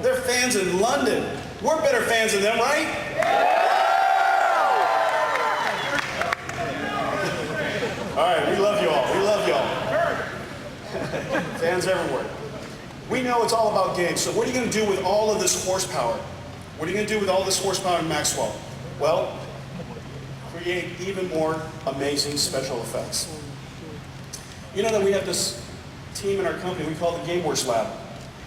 They're fans in London. We're better fans than them, right? All right, we love you all. We love you all. Fans everywhere. We know it's all about games, so what are you going to do with all of this horsepower? What are you going to do with all this horsepower in Maxwell? Well, create even more amazing special effects. You know that we have this team in our company we call the GameWorks Lab,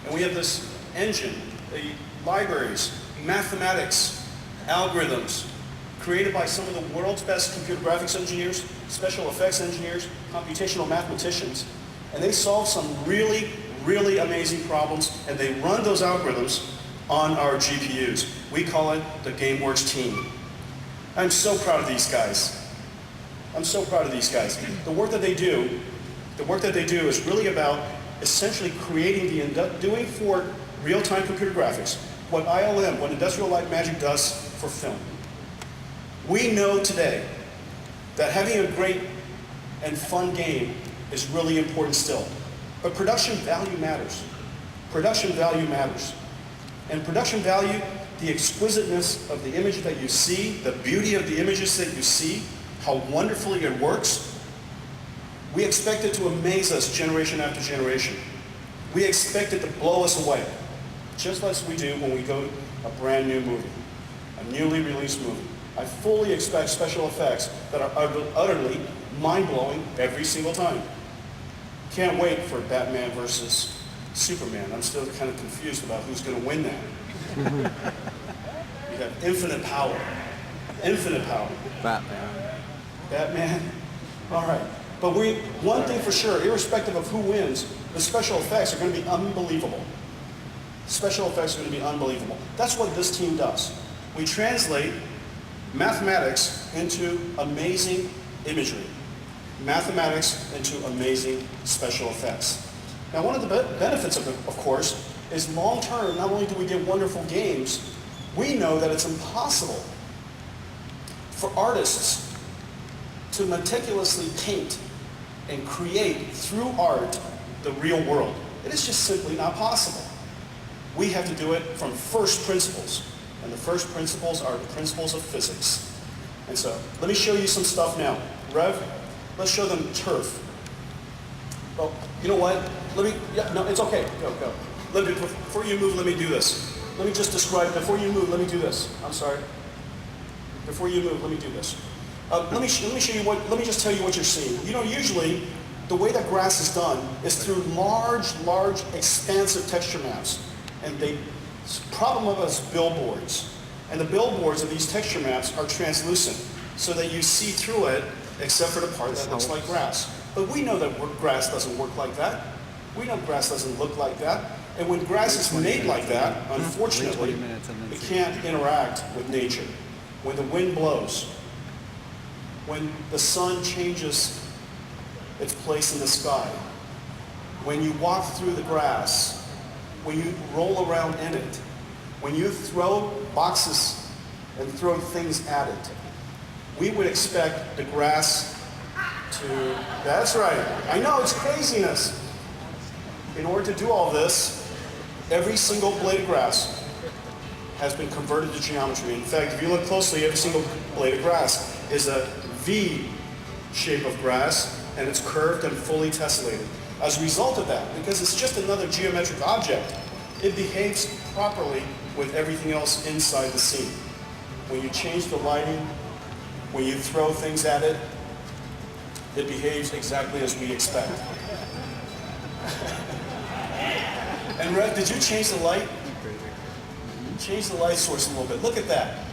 and we have this engine, the libraries, mathematics, algorithms, created by some of the world's best computer graphics engineers, special effects engineers, computational mathematicians, and they solve some really, really amazing problems, and they run those algorithms on our GPUs. We call it the GameWorks team. I'm so proud of these guys. I'm so proud of these guys. The work that they do is really about essentially creating doing for real-time computer graphics what ILM, what Industrial Light and Magic does for film. We know today that having a great and fun game is really important still. But production value matters. Production value matters. And production value, the exquisiteness of the image that you see, the beauty of the images that you see, how wonderfully it works, we expect it to amaze us generation after generation. We expect it to blow us away, just as we do when we go to a brand new movie, a newly released movie. I fully expect special effects that are utterly mind-blowing every single time. Can't wait for Batman versus Superman. I'm still kind of confused about who's going to win that. You have infinite power. Infinite power. Batman. Batman? All right. But one thing for sure, irrespective of who wins, the special effects are going to be unbelievable. Special effects are going to be unbelievable. That's what this team does. We translate mathematics into amazing imagery. Mathematics into amazing special effects. Now, one of the benefits of it, of course, is long-term, not only do we get wonderful games, we know that it's impossible for artists to meticulously paint and create through art the real world. It is just simply not possible. We have to do it from first principles, and the first principles are the principles of physics. And so, let me show you some stuff now. Rev, let's show them turf. Well, you know what? No, it's okay. Go. Before you move, let me do this. Let me just describe, before you move, let me do this. I'm sorry. Before you move, let me do this. Let me just tell you what you're seeing. You know, usually, the way that grass is done is through large, expansive texture maps. And the problem of us billboards. And the billboards of these texture maps are translucent, so that you see through it, except for the part that looks like grass. But we know that grass doesn't work like that. We know grass doesn't look like that. And when grass is made like that, unfortunately, it can't interact with nature. When the wind blows, when the sun changes its place in the sky, when you walk through the grass, when you roll around in it, when you throw boxes and throw things at it, we would expect the grass to, that's right, I know it's craziness. In order to do all this, every single blade of grass has been converted to geometry. In fact, if you look closely, every single blade of grass is a V shape of grass, and it's curved and fully tessellated. As a result of that, because it's just another geometric object, it behaves properly with everything else inside the scene. When you change the lighting, when you throw things at it, it behaves exactly as we expect. And Rev, did you change the light? Change the light source a little bit. Look at that.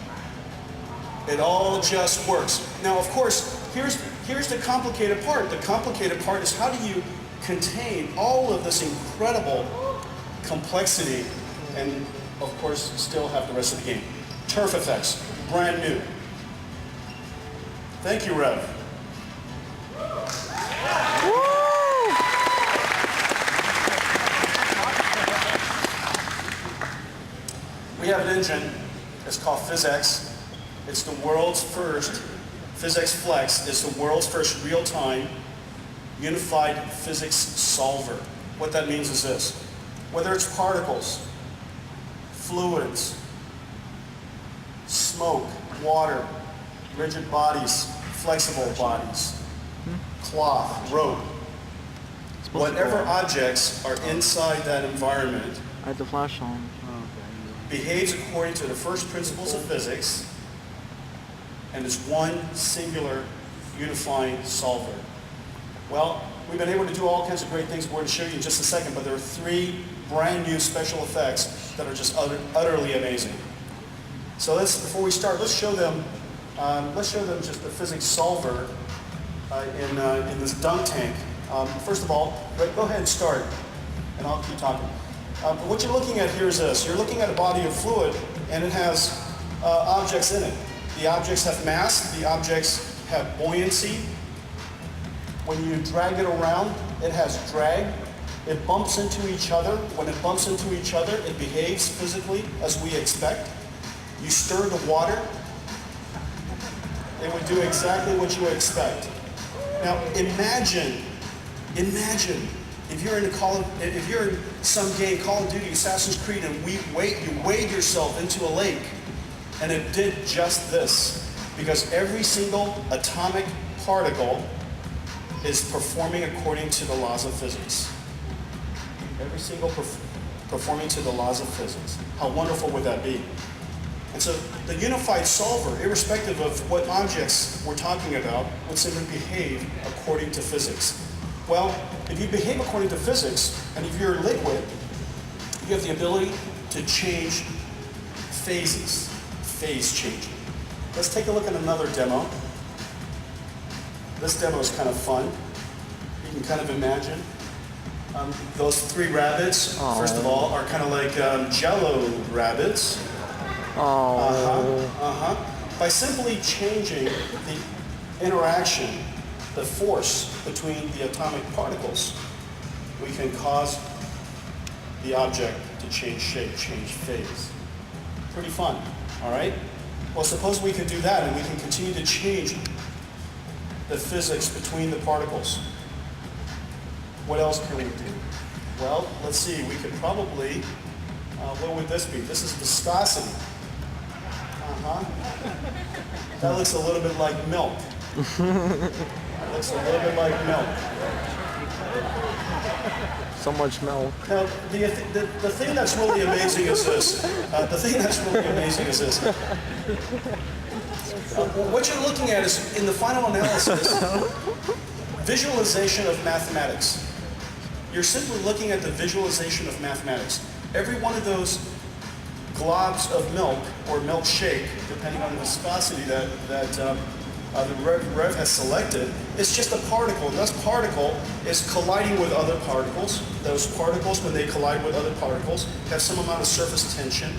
It all just works. Now, of course, here's the complicated part. The complicated part is how do you contain all of this incredible complexity and, of course, still have the rest of the game. Turf effects, brand new. Thank you, Rev. We have an engine, it's called PhysX. It's the world's first, PhysX Flex is the world's first real-time unified physics solver. What that means is this. Whether it's particles, fluids, smoke, water, rigid bodies, flexible bodies, cloth, rope. Whatever objects are inside that environment I had the flash on. behaves according to the first principles of physics and is one singular unifying solver. Well, we've been able to do all kinds of great things we're going to show you in just a second, but there are 3 brand new special effects that are just utterly amazing. So before we start, let's show them just the physics solver in this dunk tank. First of all, go ahead and start, and I'll keep talking. What you're looking at here is this. You're looking at a body of fluid, and it has objects in it. The objects have mass. The objects have buoyancy. When you drag it around, it has drag. It bumps into each other. When it bumps into each other, it behaves physically as we expect. You stir the water, it would do exactly what you would expect. Now imagine if you're in some game, Call of Duty, Assassin's Creed, and you wade yourself into a lake, and it did just this, because every single atomic particle is performing according to the laws of physics. Every single performing to the laws of physics. How wonderful would that be? And so the unified solver, irrespective of what objects we're talking about, would simply behave according to physics. Well, if you behave according to physics, and if you're liquid, you have the ability to change phases, phase changing. Let's take a look at another demo. This demo is kind of fun. You can kind of imagine. Those 3 rabbits, first of all, are kind of like Jello rabbits. By simply changing the interaction, the force between the atomic particles, we can cause the object to change shape, change phase. Pretty fun, all right? Well, suppose we could do that and we can continue to change the physics between the particles. What else can we do? Well, let's see, we could probably, what would this be? This is viscosity. That looks a little bit like milk. That looks a little bit like milk. So much milk. Now, the thing that's really amazing is this. What you're looking at is, in the final analysis, visualization of mathematics. You're simply looking at the visualization of mathematics. Every one of those globs of milk or milkshake, depending on the viscosity that the Rev has selected, is just a particle. And this particle is colliding with other particles. Those particles, when they collide with other particles, have some amount of surface tension.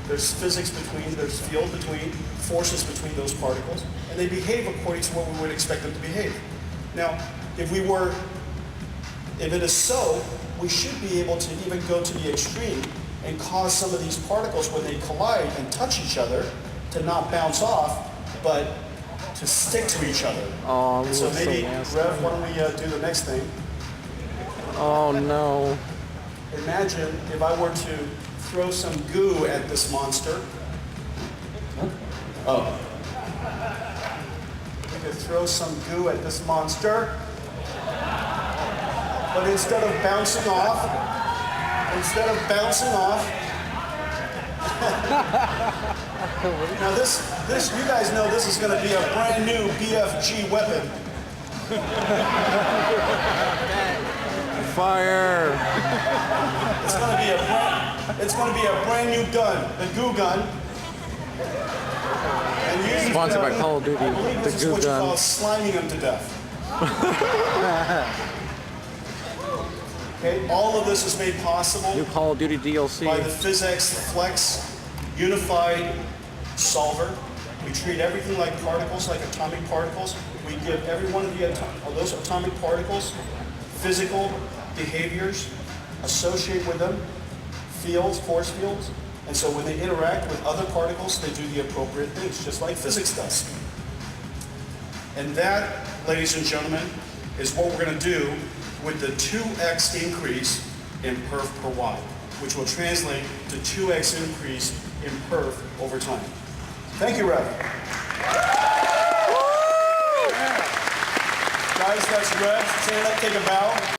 There's physics between, there's field between, forces between those particles, and they behave according to what we would expect them to behave. Now, if it is so, we should be able to even go to the extreme and cause some of these particles, when they collide and touch each other, to not bounce off, but to stick to each other. Oh, and so maybe, Rev, why don't we do the next thing? Oh no. Imagine if I were to throw some goo at this monster. Oh. We could throw some goo at this monster, but instead of bouncing off, now this, you guys know this is going to be a brand new BFG weapon. Fire! It's going to be a brand new gun, the goo gun. And Sponsored by Call of Duty, the goo what gun. You call sliming them to death. Okay, all of this is made possible New Call of Duty DLC. by the PhysX Flex unified solver. We treat everything like particles, like atomic particles. We give every one of those atomic particles physical behaviors, associate with them fields, force fields, and so when they interact with other particles, they do the appropriate things, just like physics does. And that, ladies and gentlemen, is what we're going to do with the 2x increase in perf per watt. which will translate to 2x increase in perf over time. Thank you, Rev. Guys, that's Rev. Stand up, take a bow.